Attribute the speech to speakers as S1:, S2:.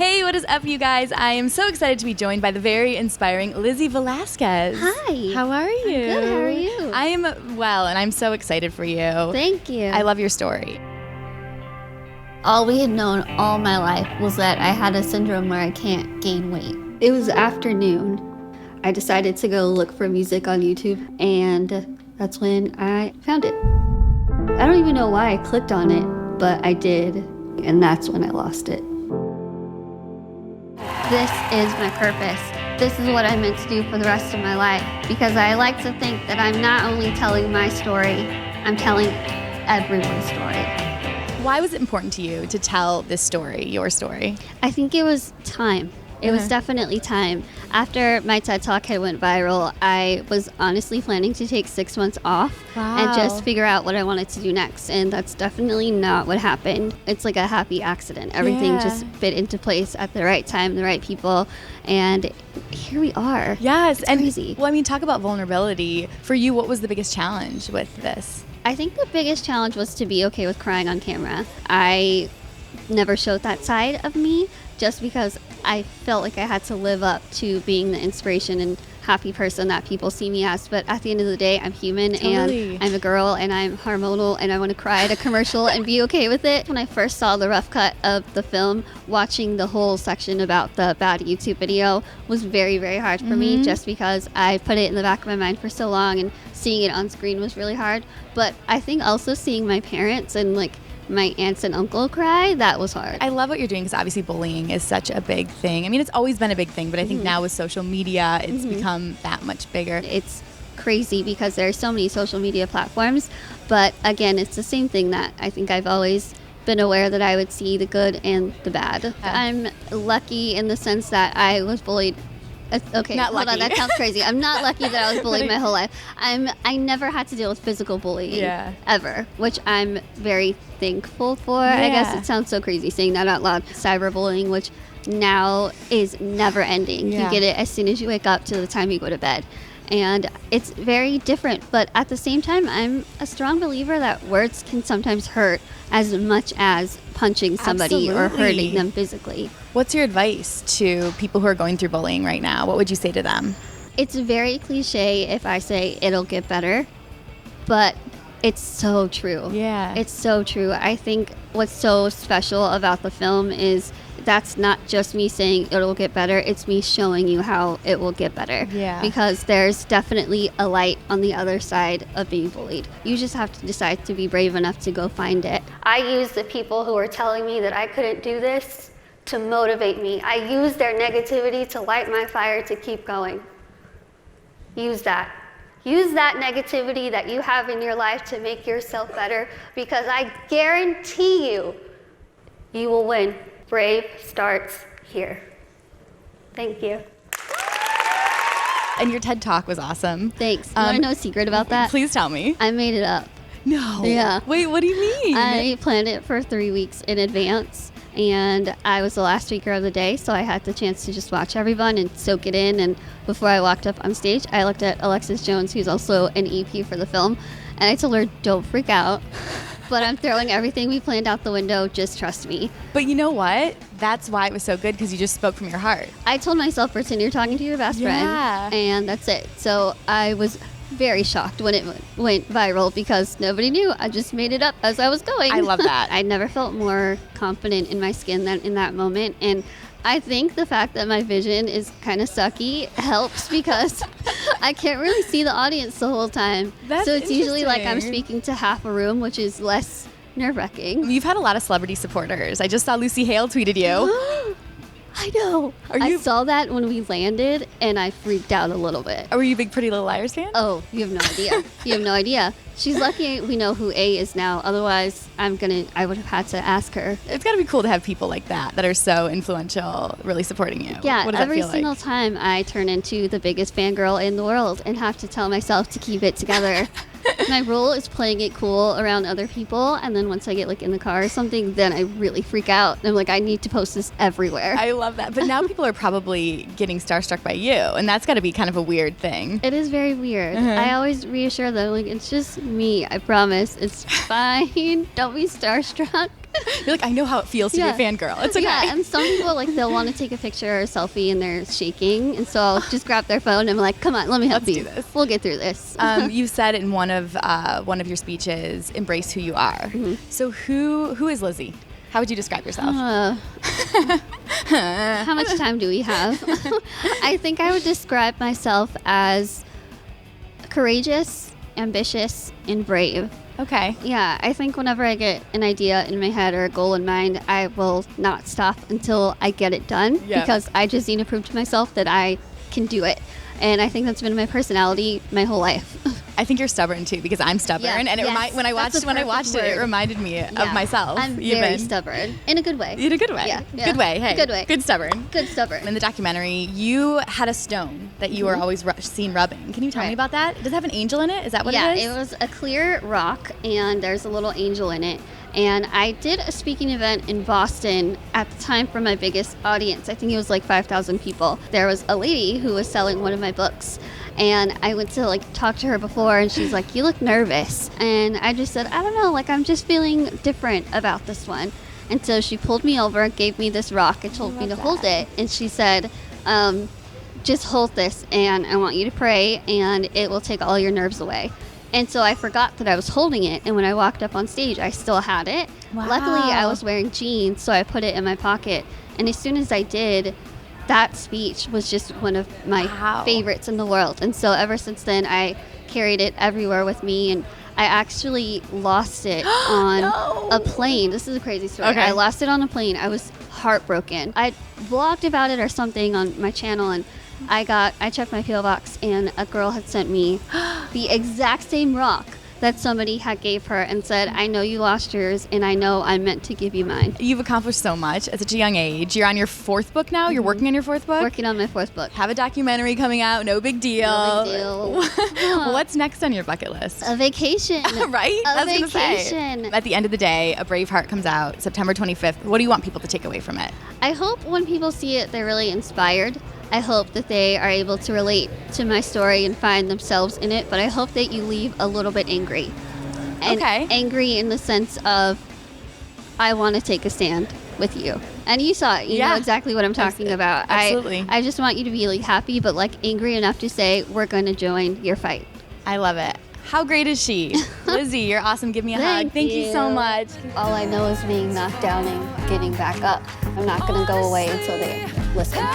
S1: Hey, what is up, you guys? I am so excited to be joined by the very inspiring Lizzie Velasquez.
S2: Hi.
S1: How are you?
S2: I'm good. How are you?
S1: I am well, and I'm so excited for you.
S2: Thank you.
S1: I love your story.
S2: All we had known all my life was that I had a syndrome where I can't gain weight. It was afternoon. I decided to go look for music on YouTube, and that's when I found it. I don't even know why I clicked on it, but I did, and that's when I lost it. This is my purpose. This is what I'm meant to do for the rest of my life, because I like to think that I'm not only telling my story, I'm telling everyone's story.
S1: Why was it important to you to tell this story, your story?
S2: I think it was time. It was definitely time. After my TED Talk had went viral, I was honestly planning to take 6 months off and just figure out what I wanted to do next. And that's definitely not what happened. It's like a happy accident. Everything just fit into place at the right time, the right people. And here we are.
S1: Yes.
S2: It's crazy.
S1: Well, I mean, talk about vulnerability. For you, what was the biggest challenge with this?
S2: I think the biggest challenge was to be okay with crying on camera. I never showed that side of me just because I felt like I had to live up to being the inspiration and happy person that people see me as. But at the end of the day, I'm human and I'm a girl and I'm hormonal and I want to cry at a commercial and be okay with it. When I first saw the rough cut of the film, watching the whole section about the bad YouTube video was very, very hard for me, just because I put it in the back of my mind for so long, and seeing it on screen was really hard. But I think also seeing my parents and like my aunts and uncle cry, that was hard.
S1: I love what you're doing, because obviously bullying is such a big thing. I mean, it's always been a big thing, but I think now with social media, it's become that much bigger.
S2: It's crazy because there are so many social media platforms, but again, it's the same thing that I think I've always been aware that I would see the good and the bad. I'm lucky in the sense that I was bullied. Okay,
S1: not
S2: hold
S1: lucky.
S2: on, that sounds crazy. I'm not lucky that I was bullied my whole life. I never had to deal with physical bullying ever, which I'm very thankful for. I guess it sounds so crazy saying that out loud. Cyberbullying, which now is never ending. You get it as soon as you wake up to the time you go to bed. And it's very different, but at the same time, I'm a strong believer that words can sometimes hurt as much as punching somebody or hurting them physically.
S1: What's your advice to people who are going through bullying right now? What would you say to them?
S2: It's very cliche if I say it'll get better, but it's so true.
S1: Yeah.
S2: It's so true. I think what's so special about the film is that's not just me saying it'll get better, it's me showing you how it will get better.
S1: Yeah.
S2: Because there's definitely a light on the other side of being bullied. You just have to decide to be brave enough to go find it. I used the people who were telling me that I couldn't do this to motivate me. I used their negativity to light my fire to keep going. Use that. Use that negativity that you have in your life to make yourself better, because I guarantee you, you will win. Brave starts here. Thank you.
S1: And your TED Talk was awesome.
S2: Thanks. You want to know a secret about that?
S1: Please tell me.
S2: I made it up.
S1: No.
S2: Yeah.
S1: Wait, what do you mean?
S2: I planned it for 3 weeks in advance, and I was the last speaker of the day, so I had the chance to just watch everyone and soak it in. And before I walked up on stage, I looked at Alexis Jones, who's also an EP for the film, and I told her, don't freak out. But I'm throwing everything we planned out the window. Just trust me.
S1: But you know what? That's why it was so good, because you just spoke from your heart.
S2: I told myself, pretend you're talking to your best friend, and that's it. So I was very shocked when it went viral, because nobody knew. I just made it up as I was going.
S1: I love that.
S2: I never felt more confident in my skin than in that moment. And I think the fact that my vision is kind of sucky helps, because I can't really see the audience the whole time. So it's usually like I'm speaking to half a room, which is less nerve-wracking.
S1: You've had a lot of celebrity supporters. I just saw Lucy Hale tweeted you.
S2: I know. I saw that when we landed, and I freaked out a little bit.
S1: Were you a big Pretty Little Liars fan?
S2: Oh, you have no idea. You have no idea. She's lucky we know who A is now. Otherwise, I would have had to ask her.
S1: It's got to be cool to have people like that are so influential, really supporting you.
S2: Yeah,
S1: what does
S2: every
S1: that feel
S2: single
S1: like?
S2: time I turn into the biggest fangirl in the world and have to tell myself to keep it together. My role is playing it cool around other people, and then once I get like in the car or something, then I really freak out. And I'm like, I need to post this everywhere.
S1: I love that. But now people are probably getting starstruck by you, and that's got to be kind of a weird thing.
S2: It is very weird. I always reassure them, like, it's just me. I promise. It's fine. Don't be starstruck.
S1: You're like, I know how it feels to be a fangirl. It's okay.
S2: Yeah, and some people, like, they'll want to take a picture or a selfie and they're shaking. And so I'll just grab their phone and I'm like, come on, let me help you.
S1: Let's do this.
S2: We'll get through this.
S1: You said in one of your speeches, embrace who you are.
S2: Mm-hmm.
S1: So who is Lizzie? How would you describe yourself?
S2: How much time do we have? I think I would describe myself as courageous, ambitious, and brave.
S1: Okay.
S2: Yeah, I think whenever I get an idea in my head or a goal in mind, I will not stop until I get it done because I just need to prove to myself that I can do it. And I think that's been my personality my whole life.
S1: I think you're stubborn too, because I'm stubborn, and when I watched it, it reminded me of myself.
S2: I'm very stubborn in a good way.
S1: In a good way.
S2: Yeah.
S1: Good way. Hey.
S2: Good way.
S1: Good stubborn.
S2: Good stubborn.
S1: In the documentary, you had a stone that you were always seen rubbing. Can you tell me about that? Does it have an angel in it? Is that what it is?
S2: Yeah, it was a clear rock, and there's a little angel in it. And I did a speaking event in Boston at the time for my biggest audience. I think it was like 5,000 people. There was a lady who was selling one of my books. And I went to like talk to her before and she's like, you look nervous. And I just said, I don't know, like I'm just feeling different about this one. And so she pulled me over, gave me this rock and told me to hold it. And she said, just hold this and I want you to pray and it will take all your nerves away. And so I forgot that I was holding it. And when I walked up on stage, I still had it.
S1: Wow.
S2: Luckily, I was wearing jeans, so I put it in my pocket. And as soon as I did, that speech was just one of my favorites in the world. And so ever since then, I carried it everywhere with me. And I actually lost it on a plane. This is a crazy story.
S1: Okay.
S2: I lost it on a plane. I was heartbroken. I blogged about it or something on my channel, and I checked my PO box, and a girl had sent me the exact same rock that somebody had gave her and said, I know you lost yours, and I know I'm meant to give you mine.
S1: You've accomplished so much at such a young age. You're on your 4th book now? You're working on your 4th book?
S2: Working on my 4th book.
S1: Have a documentary coming out. No big deal.
S2: No big deal.
S1: What's next on your bucket list?
S2: A vacation.
S1: Right?
S2: A vacation.
S1: At the end of the day, A Braveheart comes out September 25th. What do you want people to take away from it?
S2: I hope when people see it, they're really inspired. I hope that they are able to relate to my story and find themselves in it, but I hope that you leave a little bit angry. And angry in the sense of, I want to take a stand with you. And you saw it. You know exactly what I'm talking about.
S1: Absolutely.
S2: I just want you to be like happy, but like angry enough to say, we're going to join your fight.
S1: I love it. How great is she? Lizzie, you're awesome. Give me a hug. Thank you so much.
S2: All I know is being knocked down and getting back up. I'm not going to go away until they listen.